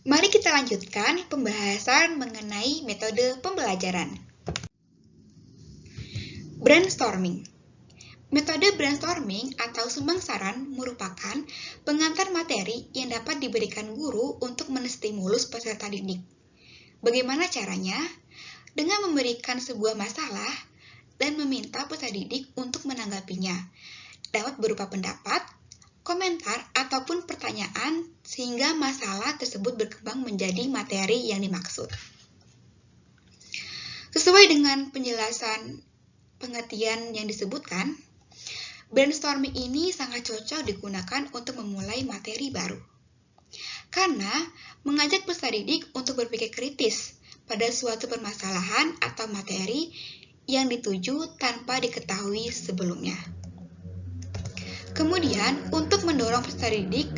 Mari kita lanjutkan pembahasan mengenai metode pembelajaran. Brainstorming. Metode brainstorming atau sumbang saran merupakan pengantar materi yang dapat diberikan guru untuk menstimulus peserta didik. Bagaimana caranya? Dengan memberikan sebuah masalah dan meminta peserta didik untuk menanggapinya. Dapat berupa pendapat, komentar, ataupun pertanyaan sehingga masalah tersebut berkembang menjadi materi yang dimaksud. Sesuai dengan penjelasan pengertian yang disebutkan, brainstorming ini sangat cocok digunakan untuk memulai materi baru. Karena mengajak peserta didik untuk berpikir kritis pada suatu permasalahan atau materi yang dituju tanpa diketahui sebelumnya. Kemudian, untuk mendorong peserta didik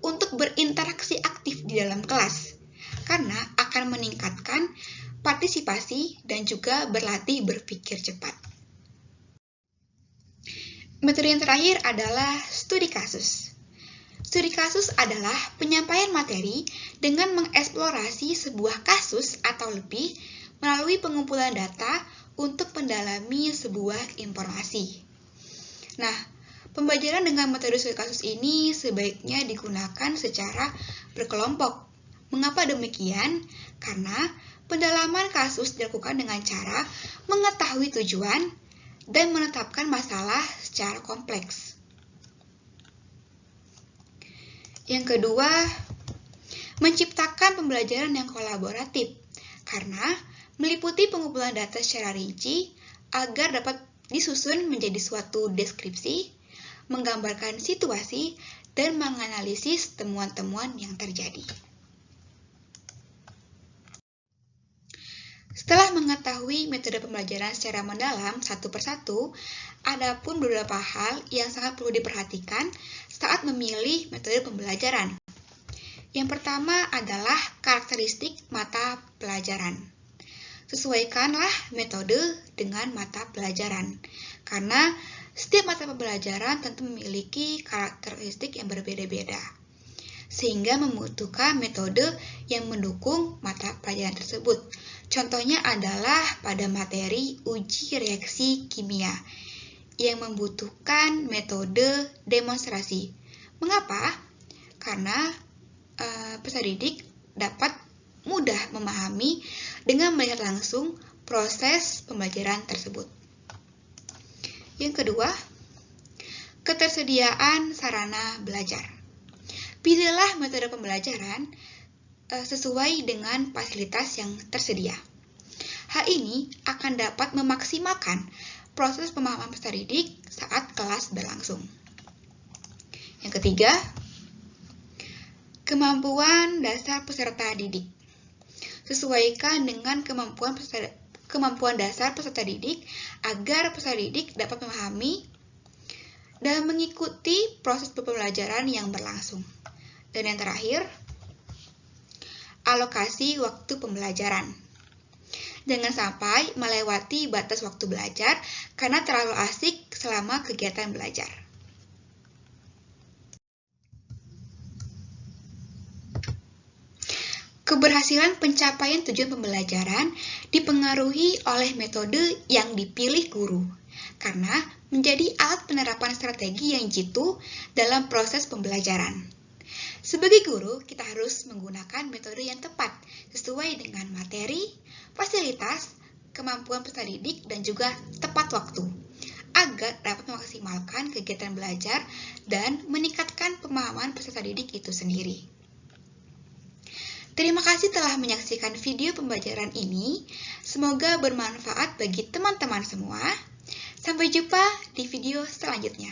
untuk berinteraksi aktif di dalam kelas, karena akan meningkatkan partisipasi dan juga berlatih berpikir cepat. Metode yang terakhir adalah studi kasus. Studi kasus adalah penyampaian materi dengan mengeksplorasi sebuah kasus atau lebih melalui pengumpulan data untuk mendalami sebuah informasi. Nah, pembelajaran dengan metode studi kasus ini sebaiknya digunakan secara berkelompok. Mengapa demikian? Karena pendalaman kasus dilakukan dengan cara mengetahui tujuan dan menetapkan masalah secara kompleks. Yang kedua, menciptakan pembelajaran yang kolaboratif, karena meliputi pengumpulan data secara rinci agar dapat disusun menjadi suatu deskripsi, menggambarkan situasi, dan menganalisis temuan-temuan yang terjadi. Setelah mengetahui metode pembelajaran secara mendalam satu persatu, ada pun beberapa hal yang sangat perlu diperhatikan saat memilih metode pembelajaran. Yang pertama adalah karakteristik mata pelajaran. Sesuaikanlah metode dengan mata pelajaran, karena setiap mata pembelajaran tentu memiliki karakteristik yang berbeda-beda, sehingga membutuhkan metode yang mendukung mata pelajaran tersebut. Contohnya adalah pada materi uji reaksi kimia, yang membutuhkan metode demonstrasi. Mengapa? Karena peserta didik dapat mudah memahami dengan melihat langsung proses pembelajaran tersebut. Yang kedua, ketersediaan sarana belajar. Pilihlah metode pembelajaran sesuai dengan fasilitas yang tersedia. Hal ini akan dapat memaksimalkan proses pemahaman peserta didik saat kelas berlangsung. Yang ketiga, kemampuan dasar peserta didik. Sesuaikan dengan kemampuan dasar peserta didik agar peserta didik dapat memahami dan mengikuti proses pembelajaran yang berlangsung. Dan yang terakhir, alokasi waktu pembelajaran. Jangan sampai melewati batas waktu belajar karena terlalu asik selama kegiatan belajar. Keberhasilan pencapaian tujuan pembelajaran dipengaruhi oleh metode yang dipilih guru, karena menjadi alat penerapan strategi yang jitu dalam proses pembelajaran. Sebagai guru, kita harus menggunakan metode yang tepat sesuai dengan materi, fasilitas, kemampuan peserta didik, dan juga tepat waktu, agar dapat memaksimalkan kegiatan belajar dan meningkatkan pemahaman peserta didik itu sendiri. Terima kasih telah menyaksikan video pembelajaran ini. Semoga bermanfaat bagi teman-teman semua. Sampai jumpa di video selanjutnya.